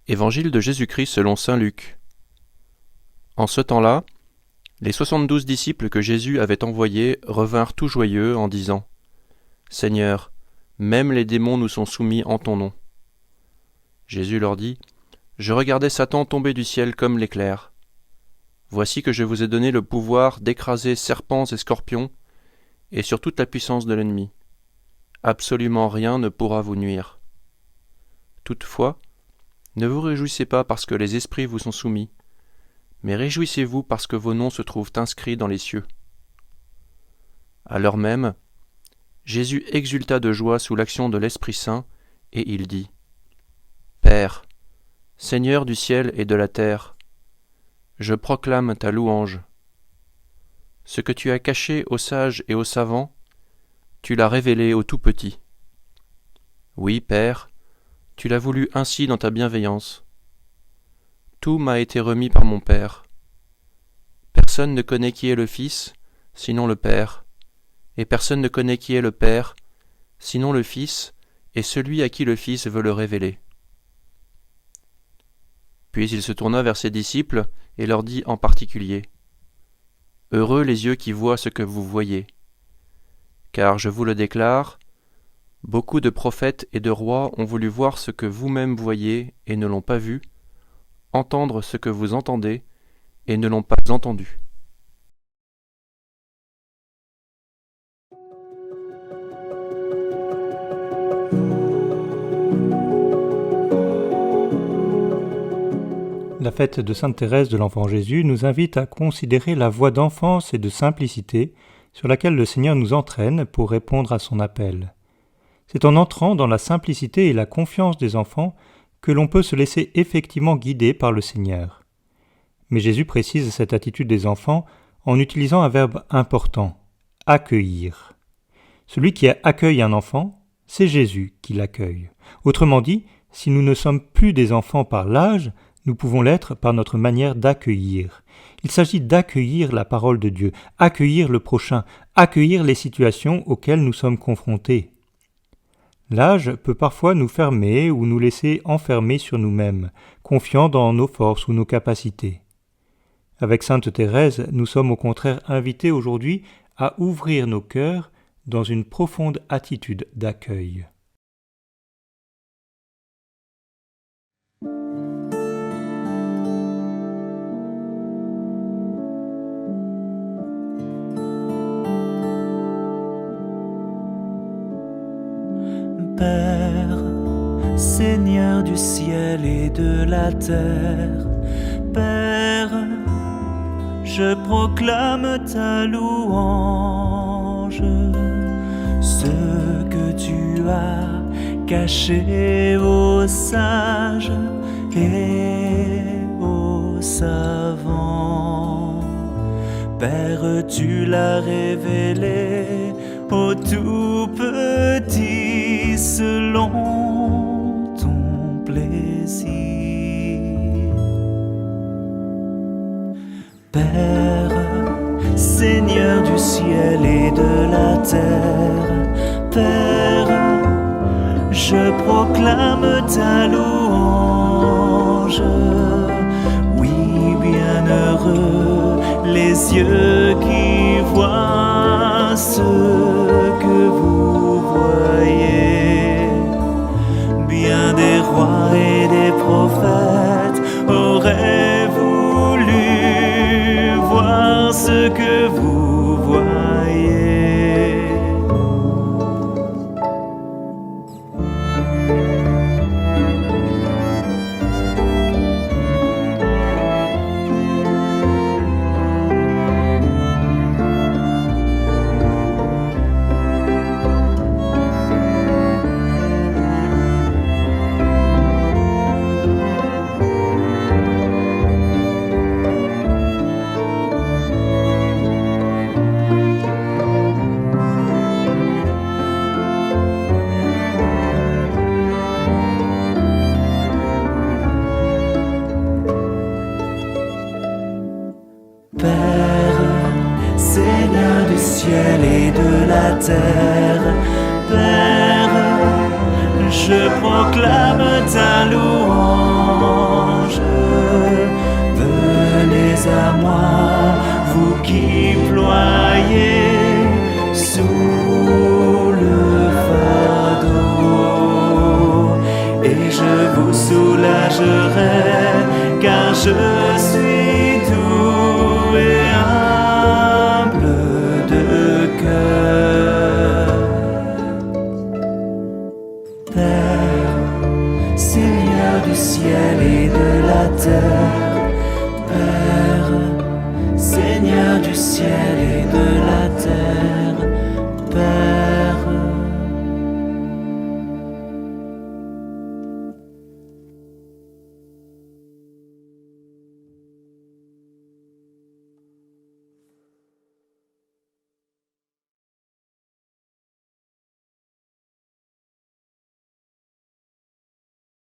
Évangile de Jésus-Christ selon saint Luc. En ce temps-là, les 72 disciples que Jésus avait envoyés revinrent tout joyeux en disant : « Seigneur, même les démons nous sont soumis en ton nom. » Jésus leur dit : « Je regardais Satan tomber du ciel comme l'éclair. Voici que je vous ai donné le pouvoir d'écraser serpents et scorpions, et sur toute la puissance de l'ennemi. Absolument rien ne pourra vous nuire. Toutefois, ne vous réjouissez pas parce que les esprits vous sont soumis, mais réjouissez-vous parce que vos noms se trouvent inscrits dans les cieux. » À l'heure même, Jésus exulta de joie sous l'action de l'Esprit Saint, et il dit : « Père, Seigneur du ciel et de la terre, je proclame ta louange. Ce que tu as caché aux sages et aux savants, tu l'as révélé aux tout petits. Oui, Père, tu l'as voulu ainsi dans ta bienveillance. Tout m'a été remis par mon Père. Personne ne connaît qui est le Fils, sinon le Père, et personne ne connaît qui est le Père, sinon le Fils, et celui à qui le Fils veut le révéler. » Puis il se tourna vers ses disciples et leur dit en particulier : « Heureux les yeux qui voient ce que vous voyez. Car je vous le déclare, beaucoup de prophètes et de rois ont voulu voir ce que vous-même voyez et ne l'ont pas vu, entendre ce que vous entendez et ne l'ont pas entendu. » La fête de Sainte Thérèse de l'Enfant Jésus nous invite à considérer la voie d'enfance et de simplicité sur laquelle le Seigneur nous entraîne pour répondre à son appel. C'est en entrant dans la simplicité et la confiance des enfants que l'on peut se laisser effectivement guider par le Seigneur. Mais Jésus précise cette attitude des enfants en utilisant un verbe important, accueillir. Celui qui accueille un enfant, c'est Jésus qui l'accueille. Autrement dit, si nous ne sommes plus des enfants par l'âge, nous pouvons l'être par notre manière d'accueillir. Il s'agit d'accueillir la parole de Dieu, accueillir le prochain, accueillir les situations auxquelles nous sommes confrontés. L'âge peut parfois nous fermer ou nous laisser enfermer sur nous-mêmes, confiants dans nos forces ou nos capacités. Avec Sainte Thérèse, nous sommes au contraire invités aujourd'hui à ouvrir nos cœurs dans une profonde attitude d'accueil. Père, Seigneur du ciel et de la terre, Père, je proclame ta louange. Ce que tu as caché aux sages et aux savants, Père, tu l'as révélé aux tout petits selon ton plaisir. Père, Seigneur du ciel et de la terre, Père, je proclame ta louange. Oui, bienheureux les yeux qui voient ce que vous voyez. Bien des rois et des prophètes auraient voulu voir ce que vous voyez. ciel et de la terre. Père, je proclame ta louange. venez à moi, vous qui ployez sous le fardeau, et je vous soulagerai, car je suis doux et humble de cœur. Père, Seigneur du ciel et de la terre, Père, Seigneur du ciel